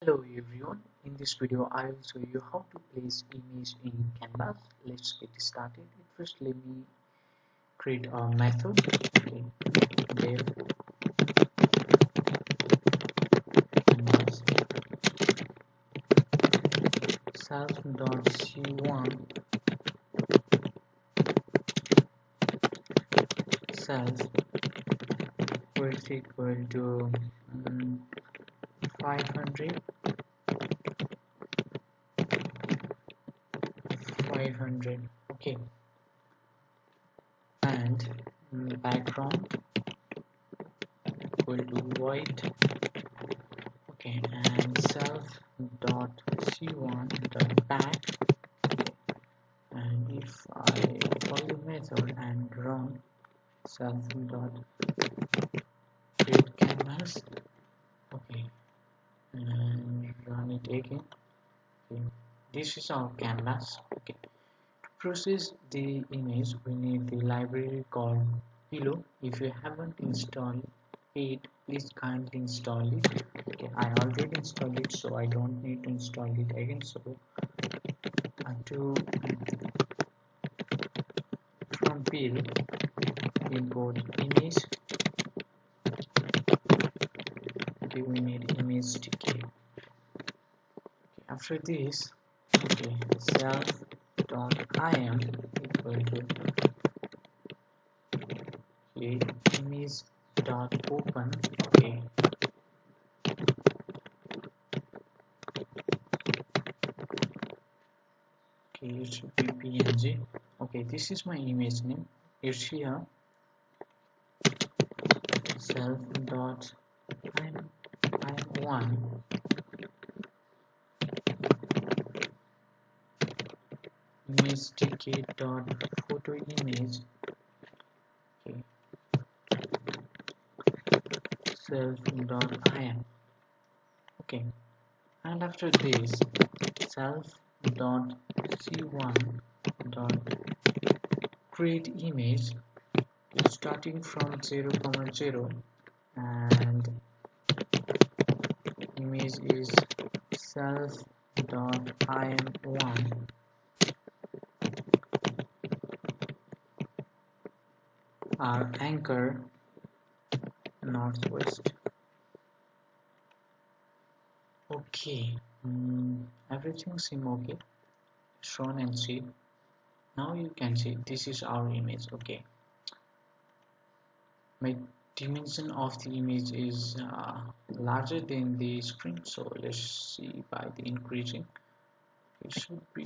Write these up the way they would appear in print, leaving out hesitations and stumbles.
Hello everyone, in this video I will show you how to place image in canvas. Let's get started. First let me create a method. Okay, dev canvas self.c1 self is equal to 500 500. Okay, and background equal to white. Okay, and self dot c1 dot back, and if I follow method and run self dot create canvas, okay, and run it again. Okay, this is our canvas. Okay, to process the image we need the library called below. If you haven't installed it, please kindly install it. Okay, I already installed it, so I don't need to install it again. So to from build import image. Okay, we need image tk. After this, okay, self dot im equal to okay, image dot open. Okay, okay, it should be png. Okay, this is my image name. It's here. Self dot im1 image tk dot photo image. Okay, self dot im. Okay, and after this self dot c1 dot create image starting from 0, 0, and image is self dot im1 our anchor northwest. Okay, everything seems okay. Shown and see. Now you can see this is our image. Okay, my dimension of the image is larger than the screen, so let's see by the increasing. It should be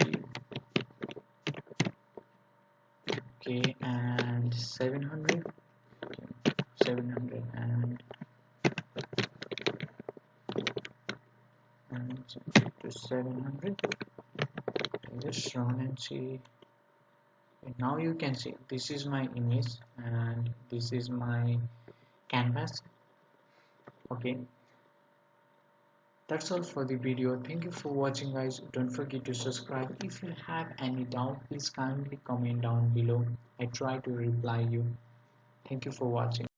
okay, and 700 and to 700. Let's run and see. Now you can see this is my image and this is my canvas. Okay, that's all for the video. Thank you for watching, guys. Don't forget to subscribe. If you have any doubt, please kindly comment down below. I try to reply you. Thank you for watching.